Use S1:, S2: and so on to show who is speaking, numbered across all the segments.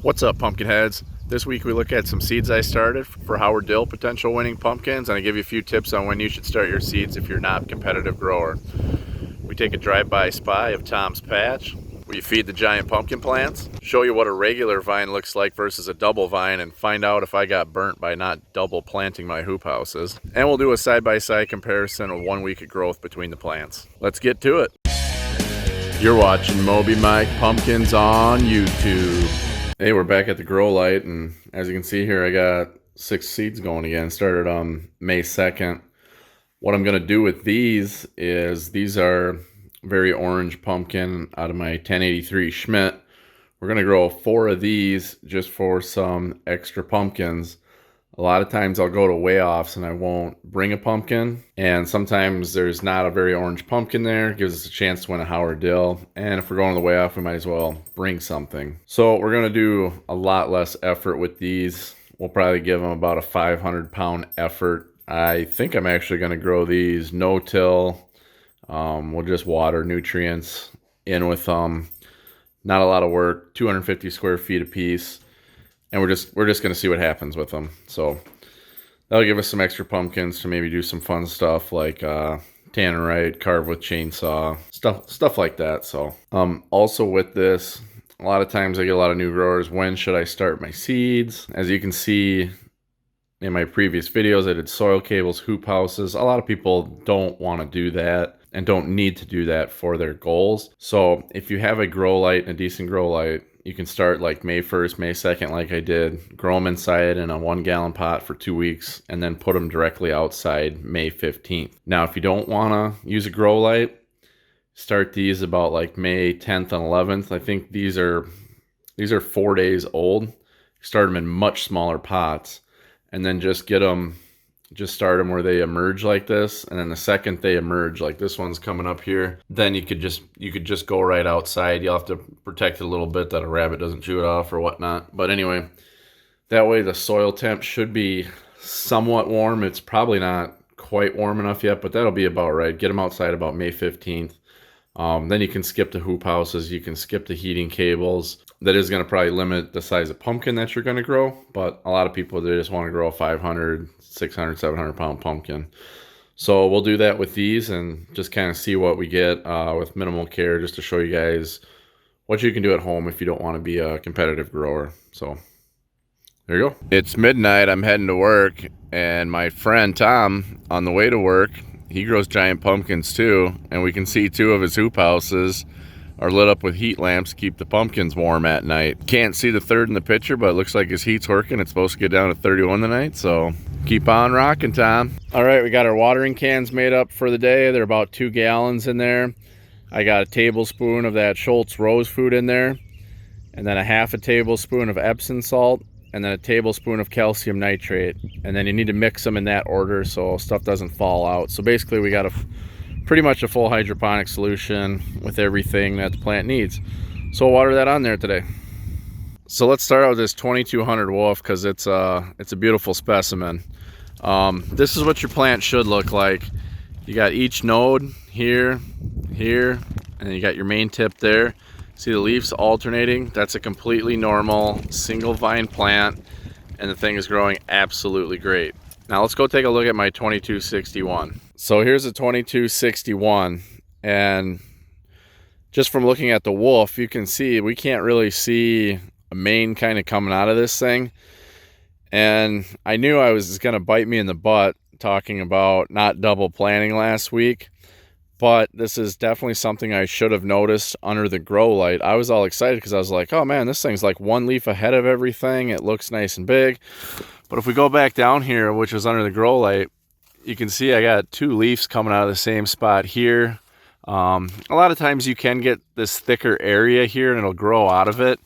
S1: What's up, pumpkin heads? This week we look at some seeds I started for Howard Dill potential winning pumpkins, and I give you a few tips on when you should start your seeds if you're not a competitive grower. We take a drive-by spy of Tom's patch, where you feed the giant pumpkin plants, show you what a regular vine looks like versus a double vine, and find out if I got burnt by not double planting my hoop houses. And we'll do a side-by-side comparison of 1 week of growth between the plants. Let's get to it. You're watching Moby Mike Pumpkins on YouTube. Hey, we're back at the grow light, and as you can see here, I got 6 seeds going again. Started on May 2nd. What I'm going to do with these is, these are very orange pumpkin out of my 1083 Schmidt. We're going to grow 4 of these just for some extra pumpkins. A lot of times I'll go to weigh-offs and I won't bring a pumpkin, and sometimes there's not a very orange pumpkin there. It gives us a chance to win a Howard Dill, and if we're going to the weigh-off, we might as well bring something. So we're going to do a lot less effort with these. We'll probably give them about a 500-pound effort. I think I'm actually going to grow these no-till. We'll just water nutrients in with them. Not a lot of work, 250 square feet a piece. And we're just going to see what happens with them. So that'll give us some extra pumpkins to maybe do some fun stuff like tannerite, carve with chainsaw, stuff like that. So also with this, a lot of times I get a lot of new growers. When should I start my seeds? As you can see in my previous videos, I did soil cables, hoop houses. A lot of people don't want to do that and don't need to do that for their goals. So if you have a grow light and a decent grow light, you can start like May 1st, May 2nd, like I did. Grow them inside in a 1-gallon pot for 2 weeks and then put them directly outside May 15th. Now, if you don't want to use a grow light, start these about like May 10th and 11th. I think these are 4 days old. Start them in much smaller pots and then just start them where they emerge like this, and then the second they emerge, like this one's coming up here, then you could just go right outside. You'll have to protect it a little bit that a rabbit doesn't chew it off or whatnot. But anyway, that way the soil temp should be somewhat warm. It's probably not quite warm enough yet, but that'll be about right. Get them outside about May 15th. Then you can skip the hoop houses. You can skip the heating cables. That is going to probably limit the size of pumpkin that you're going to grow, but a lot of people, they just want to grow a 500, 600, 700 pound pumpkin. So we'll do that with these and just kind of see what we get with minimal care, just to show you guys what you can do at home if you don't want to be a competitive grower. So there you go. It's midnight. I'm heading to work, and my friend Tom, on the way to work, he grows giant pumpkins too, and we can see 2 of his hoop houses are lit up with heat lamps to keep the pumpkins warm at night. Can't see the 3rd in the picture, but it looks like his heat's working. It's supposed to get down to 31 tonight, so keep on rocking, Tom. All right, we got our watering cans made up for the day. They're about 2 gallons in there. I got a tablespoon of that Schultz rose food in there, and then a half a tablespoon of Epsom salt, and then a tablespoon of calcium nitrate. And then you need to mix them in that order so stuff doesn't fall out. So basically we got pretty much a full hydroponic solution with everything that the plant needs. So we'll water that on there today. So let's start out with this 2200 Wolf, because it's a beautiful specimen. This is what your plant should look like. You got each node here, and then you got your main tip there. See the leaves alternating? That's a completely normal single vine plant, and the thing is growing absolutely great. Now let's go take a look at my 2261. So here's a 2261, and just from looking at the wolf, you can see we can't really see a mane kind of coming out of this thing. And I knew I was going to bite me in the butt talking about not double planting last week, but this is definitely something I should have noticed under the grow light. I was all excited because I was like, oh man, this thing's like 1 leaf ahead of everything. It looks nice and big. But if we go back down here, which is under the grow light, you can see I got 2 leaves coming out of the same spot here. A lot of times you can get this thicker area here and it'll grow out of it.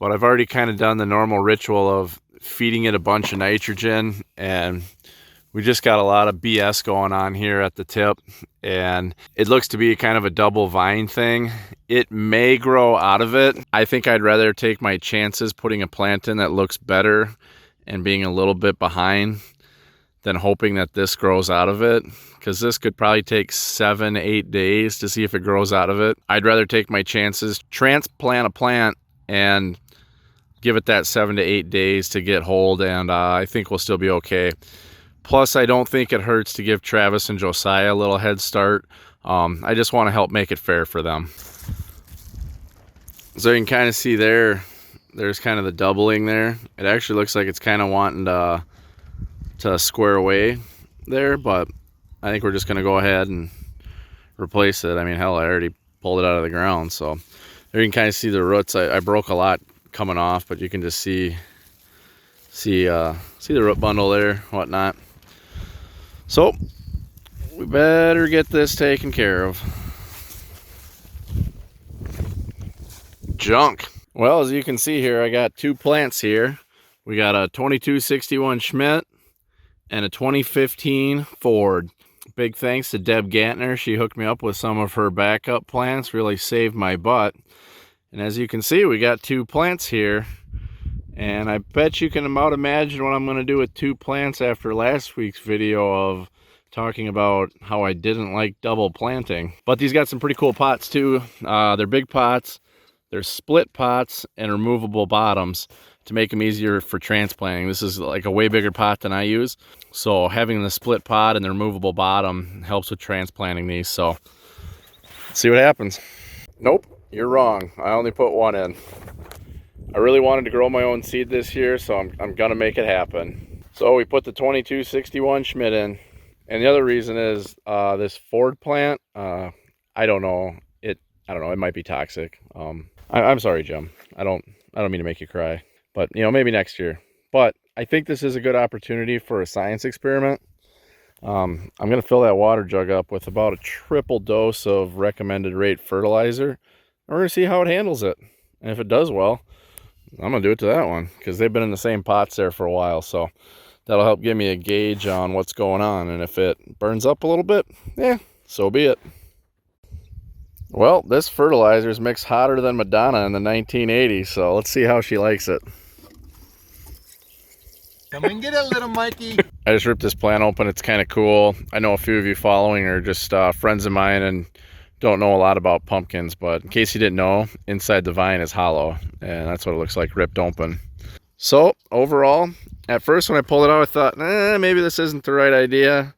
S1: But I've already kind of done the normal ritual of feeding it a bunch of nitrogen, and we just got a lot of BS going on here at the tip, and it looks to be kind of a double vine thing. It may grow out of it. I think I'd rather take my chances putting a plant in that looks better and being a little bit behind than hoping that this grows out of it, because this could probably take 7-8 days to see if it grows out of it. I'd rather take my chances, transplant a plant, and give it that 7 to 8 days to get hold, and I think we'll still be okay. Plus, I don't think it hurts to give Travis and Josiah a little head start. I just want to help make it fair for them. So you can kind of see there's kind of the doubling there. It actually looks like it's kind of wanting to square away there, but I think we're just going to go ahead and replace it. I mean, hell, I already pulled it out of the ground. So there you can kind of see the roots. I broke a lot coming off, but you can just see the root bundle there, whatnot. So we better get this taken care of. Junk. Well, as you can see here, I got two plants here. We got a 2261 Schmidt and a 2015 Ford. Big thanks to Deb Gantner. She hooked me up with some of her backup plants, really saved my butt. And as you can see, we got two plants here. And I bet you can about imagine what I'm going to do with two plants after last week's video of talking about how I didn't like double planting. But these got some pretty cool pots too. They're big pots. They're split pots and removable bottoms to make them easier for transplanting. This is like a way bigger pot than I use. So having the split pot and the removable bottom helps with transplanting these. So let's see what happens. Nope, you're wrong. I only put one in. I really wanted to grow my own seed this year, so I'm gonna make it happen. So we put the 2261 Schmidt in. And the other reason is this Ford plant, I don't know, it might be toxic. I'm sorry, Jim. I don't mean to make you cry, but you know, maybe next year. But I think this is a good opportunity for a science experiment. I'm gonna fill that water jug up with about a triple dose of recommended rate fertilizer, and we're gonna see how it handles it. And if it does well, I'm gonna do it to that one because they've been in the same pots there for a while. So that'll help give me a gauge on what's going on. And if it burns up a little bit, yeah, so be it. Well, this fertilizer is mixed hotter than Madonna in the 1980s, so let's see how she likes it.
S2: Come and get it, little Mikey.
S1: I just ripped this plant open. It's kind of cool. I know a few of you following are just friends of mine and don't know a lot about pumpkins, but in case you didn't know, inside the vine is hollow, and that's what it looks like ripped open. So overall, at first when I pulled it out, I thought, maybe this isn't the right idea.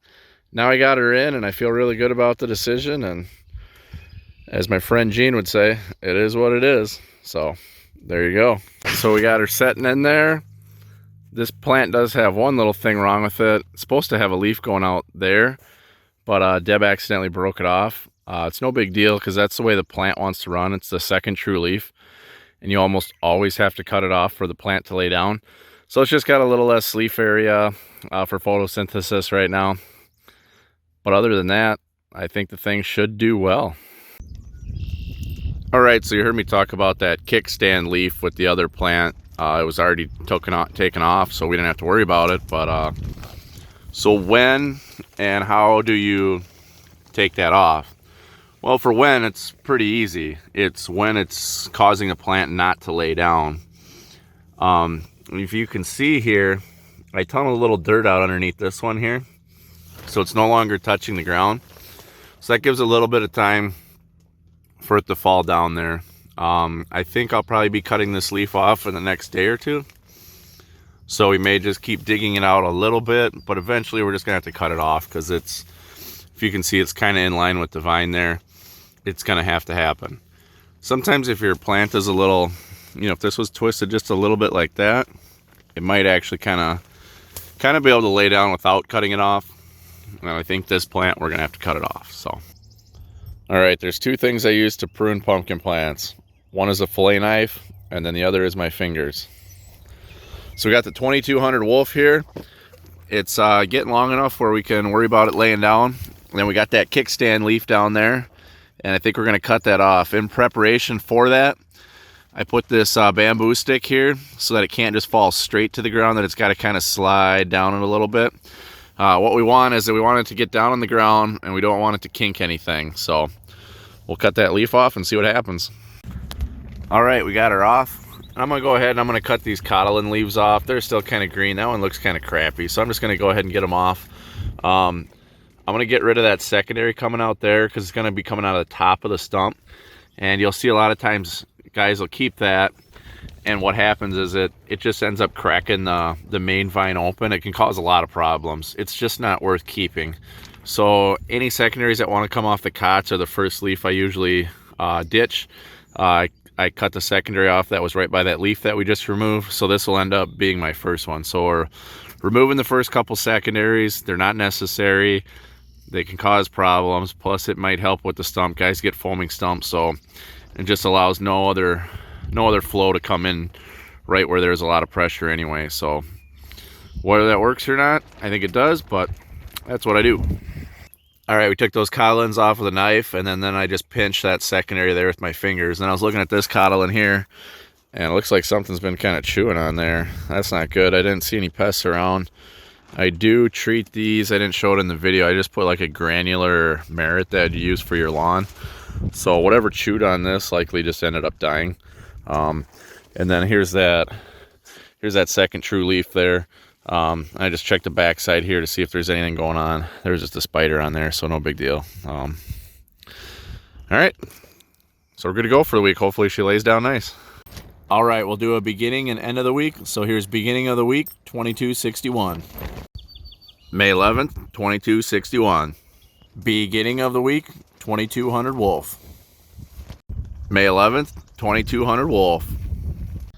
S1: Now I got her in, and I feel really good about the decision, and as my friend Gene would say, it is what it is. So there you go. So we got her setting in there. This plant does have one little thing wrong with it. It's supposed to have a leaf going out there, but Deb accidentally broke it off. It's no big deal because that's the way the plant wants to run. It's the second true leaf, and you almost always have to cut it off for the plant to lay down. So it's just got a little less leaf area for photosynthesis right now. But other than that, I think the thing should do well. All right, so you heard me talk about that kickstand leaf with the other plant. It was already taken off, so we didn't have to worry about it. But so when and how do you take that off? Well, for when, it's pretty easy. It's when it's causing a plant not to lay down. If you can see here, I tunneled a little dirt out underneath this one here, so it's no longer touching the ground. So that gives a little bit of time for it to fall down there. I think I'll probably be cutting this leaf off in the next day or two. So we may just keep digging it out a little bit, but eventually we're just gonna have to cut it off because it's, if you can see, it's kind of in line with the vine there. It's gonna have to happen. Sometimes if your plant is a little, if this was twisted just a little bit like that, it might actually kind of be able to lay down without cutting it off. And I think this plant, we're gonna have to cut it off, so. All right, there's two things I use to prune pumpkin plants. One is a fillet knife, and then the other is my fingers. So we got the 2200 Wolf here. It's getting long enough where we can worry about it laying down. And then we got that kickstand leaf down there, and I think we're gonna cut that off. In preparation for that, I put this bamboo stick here so that it can't just fall straight to the ground, that it's gotta kind of slide down it a little bit. What we want is that we want it to get down on the ground, and we don't want it to kink anything. So we'll cut that leaf off and see what happens. All right, we got her off. I'm gonna go ahead and I'm gonna cut these codlin leaves off. They're still kind of green. That one looks kind of crappy, so I'm just gonna go ahead and get them off. I'm gonna get rid of that secondary coming out there because it's gonna be coming out of the top of the stump. And you'll see a lot of times guys will keep that and what happens is it just ends up cracking the main vine open. It can cause a lot of problems. It's just not worth keeping. So any secondaries that want to come off the cots or the first leaf, I usually ditch. I cut the secondary off that was right by that leaf that we just removed. So this will end up being my first one. So we're removing the first couple secondaries. They're not necessary. They can cause problems. Plus it might help with the stump. Guys get foaming stumps, so it just allows no other flow to come in right where there's a lot of pressure anyway. So whether that works or not, I think it does, but that's what I do. All right, we took those cotyledons off with a knife, and then I just pinched that secondary there with my fingers. And I was looking at this cotyledon here, and it looks like something's been kind of chewing on there. That's not good. I didn't see any pests around. I do treat these. I didn't show it in the video. I just put like a granular merit that you use for your lawn. So whatever chewed on this likely just ended up dying. And then here's that second true leaf there. I just checked the backside here to see if there's anything going on. There's just a spider on there, so no big deal. All right, so we're good to go for the week. Hopefully she lays down nice. All right, we'll do a beginning and end of the week. So here's beginning of the week, 2261. May 11th, 2261. Beginning of the week, 2200 Wolf. May 11th, 2200 Wolf.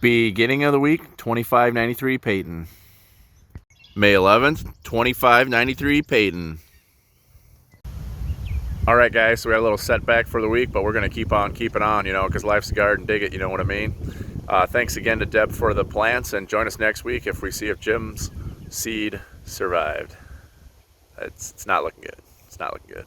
S1: Beginning of the week, 2593 Peyton. May 11th, 2593 Peyton. All right, guys, so we had a little setback for the week, but we're going to keep on keeping on, you know, because life's a garden, dig it, you know what I mean? Thanks again to Deb for the plants, and join us next week if we see if Jim's seed survived. It's not looking good. It's not looking good.